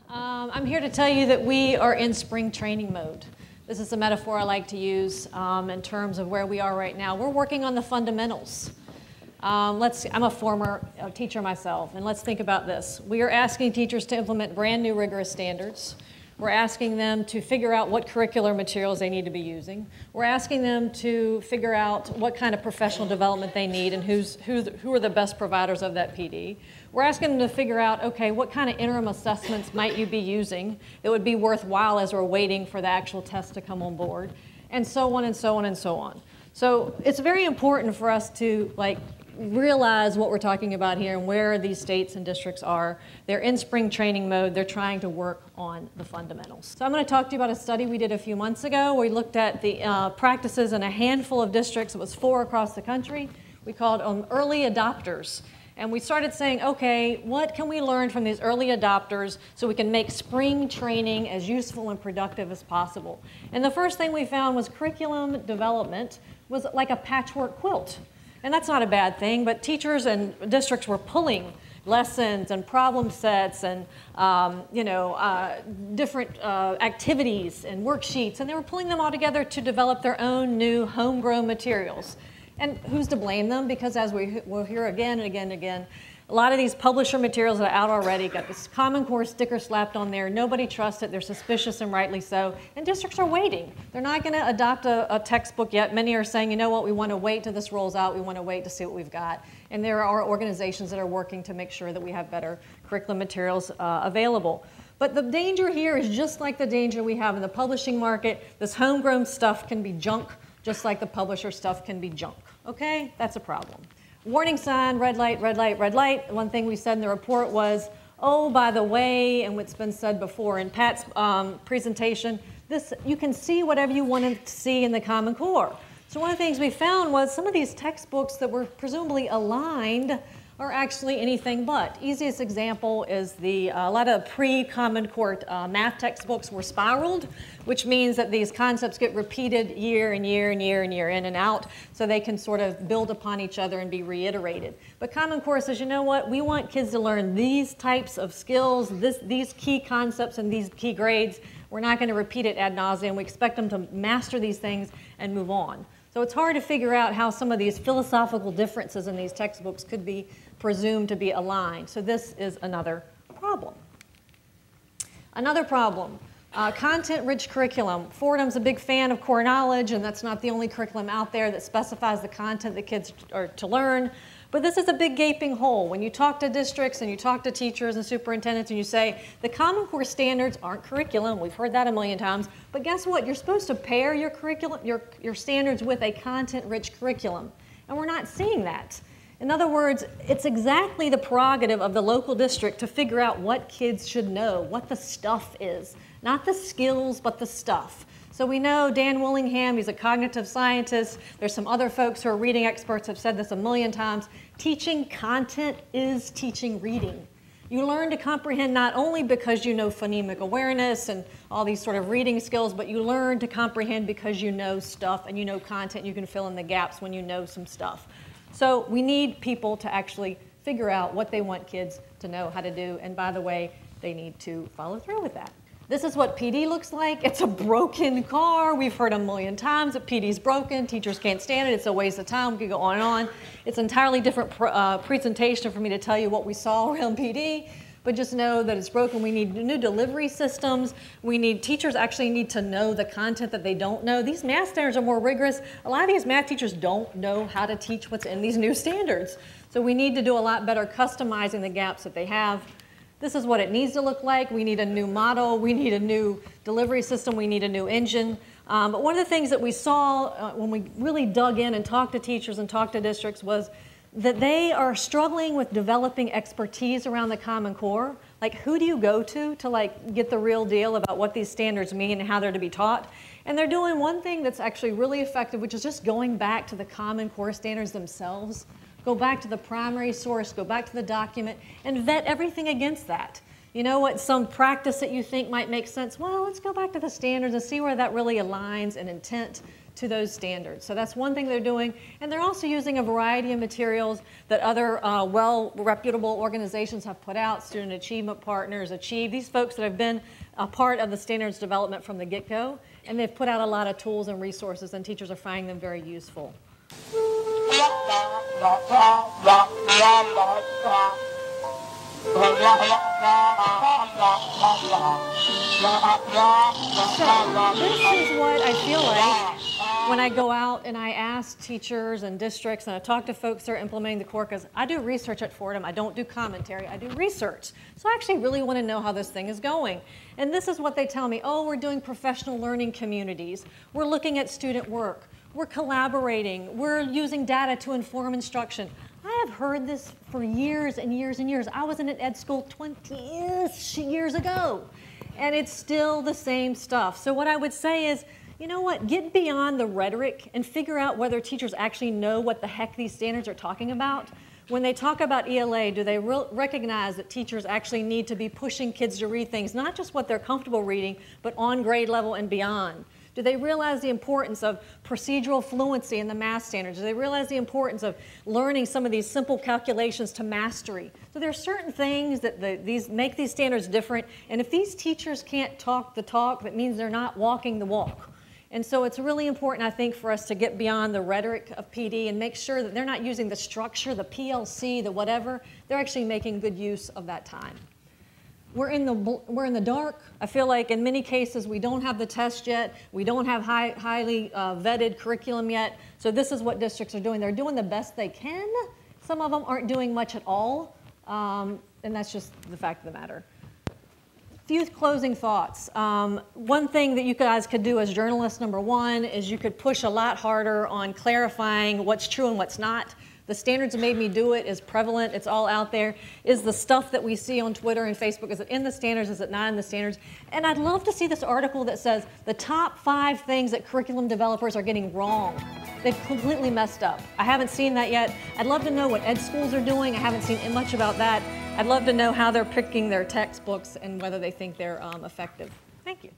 I'm here to tell you that we are in spring training mode. This is a metaphor I like to use in terms of where we are right now. We're working on the fundamentals. I'm a former teacher myself, and let's think about this. We are asking teachers to implement brand new rigorous standards. We're asking them to figure out what curricular materials they need to be using. We're asking them to figure out what kind of professional development they need and who are the best providers of that PD. We're asking them to figure out, okay, what kind of interim assessments might you be using that would be worthwhile as we're waiting for the actual test to come on board, and so on and so on and so on. So it's very important for us to realize what we're talking about here and where these states and districts are. They're in spring training mode. They're trying to work on the fundamentals. So I'm going to talk to you about a study we did a few months ago. We looked at the practices in a handful of districts. It was 4 across the country. We called them early adopters. And we started saying, okay, what can we learn from these early adopters so we can make spring training as useful and productive as possible? And the first thing we found was curriculum development was like a patchwork quilt. And that's not a bad thing, but teachers and districts were pulling lessons and problem sets and different activities and worksheets, and they were pulling them all together to develop their own new homegrown materials. And who's to blame them? Because as we will hear again and again and again, a lot of these publisher materials that are out already got this Common Core sticker slapped on there. Nobody trusts it. They're suspicious, and rightly so. And districts are waiting. They're not going to adopt a textbook yet. Many are saying, you know what, we want to wait till this rolls out. We want to wait to see what we've got. And there are organizations that are working to make sure that we have better curriculum materials available. But the danger here is just like the danger we have in the publishing market. This homegrown stuff can be junk, just like the publisher stuff can be junk. Okay? That's a problem. Warning sign, red light, red light, red light. One thing we said in the report was, oh, by the way, and what's been said before in Pat's presentation, you can see whatever you wanted to see in the Common Core. So one of the things we found was some of these textbooks that were presumably aligned are actually anything but. Easiest example is a lot of pre-Common Core math textbooks were spiraled, which means that these concepts get repeated year and year and year and year in and out, so they can sort of build upon each other and be reiterated. But Common Core says, you know what, we want kids to learn these types of skills, these key concepts and these key grades. We're not going to repeat it ad nauseum. We expect them to master these things and move on. So it's hard to figure out how some of these philosophical differences in these textbooks could be presumed to be aligned. So this is another problem. Another problem, content-rich curriculum. Fordham's a big fan of core knowledge, and that's not the only curriculum out there that specifies the content that kids are to learn. But this is a big gaping hole. When you talk to districts and you talk to teachers and superintendents and you say, the Common Core standards aren't curriculum, we've heard that a million times, but guess what? You're supposed to pair your curriculum, your standards with a content-rich curriculum. And we're not seeing that. In other words, it's exactly the prerogative of the local district to figure out what kids should know, what the stuff is. Not the skills, but the stuff. So we know Dan Willingham, he's a cognitive scientist. There's some other folks who are reading experts have said this a million times. Teaching content is teaching reading. You learn to comprehend not only because you know phonemic awareness and all these sort of reading skills, but you learn to comprehend because you know stuff and you know content. You can fill in the gaps when you know some stuff. So we need people to actually figure out what they want kids to know how to do. And by the way, they need to follow through with that. This is what PD looks like. It's a broken car. We've heard a million times that PD's broken. Teachers can't stand it. It's a waste of time. We could go on and on. It's an entirely different presentation for me to tell you what we saw around PD. But just know that it's broken. We need new delivery systems. Teachers actually need to know the content that they don't know. These math standards are more rigorous. A lot of these math teachers don't know how to teach what's in these new standards. So we need to do a lot better customizing the gaps that they have. This is what it needs to look like. We need a new model. We need a new delivery system. We need a new engine. But one of the things that we saw when we really dug in and talked to teachers and talked to districts was that they are struggling with developing expertise around the Common Core. Like, who do you go to get the real deal about what these standards mean and how they're to be taught? And they're doing one thing that's actually really effective, which is just going back to the Common Core standards themselves. Go back to the primary source, go back to the document, and vet everything against that. You know what, some practice that you think might make sense, well, let's go back to the standards and see where that really aligns in intent to those standards. So that's one thing they're doing. And they're also using a variety of materials that other reputable organizations have put out, Student Achievement Partners, Achieve, these folks that have been a part of the standards development from the get-go. And they've put out a lot of tools and resources, and teachers are finding them very useful. So this is what I feel like when I go out and I ask teachers and districts and I talk to folks that are implementing the core, because I do research at Fordham. I don't do commentary, I do research. So I actually really want to know how this thing is going. And this is what they tell me. Oh, we're doing professional learning communities. We're looking at student work. We're collaborating. We're using data to inform instruction. I have heard this for years and years and years. I was in an ed school 20-ish years ago, and it's still the same stuff. So what I would say is, you know what, get beyond the rhetoric and figure out whether teachers actually know what the heck these standards are talking about. When they talk about ELA, do they recognize that teachers actually need to be pushing kids to read things, not just what they're comfortable reading, but on grade level and beyond? Do they realize the importance of procedural fluency in the math standards? Do they realize the importance of learning some of these simple calculations to mastery? So there are certain things that make these standards different, and if these teachers can't talk the talk, that means they're not walking the walk. And so it's really important, I think, for us to get beyond the rhetoric of PD and make sure that they're not using the structure, the PLC, the whatever. They're actually making good use of that time. We're in the dark. I feel like in many cases we don't have the test yet. We don't have highly vetted curriculum yet. So this is what districts are doing. They're doing the best they can. Some of them aren't doing much at all. And that's just the fact of the matter. Few closing thoughts. One thing that you guys could do as journalists, number one, is you could push a lot harder on clarifying what's true and what's not. The standards that made me do it is prevalent. It's all out there. Is the stuff that we see on Twitter and Facebook, is it in the standards? Is it not in the standards? And I'd love to see this article that says the top 5 things that curriculum developers are getting wrong. They've completely messed up. I haven't seen that yet. I'd love to know what ed schools are doing. I haven't seen much about that. I'd love to know how they're picking their textbooks and whether they think they're effective. Thank you.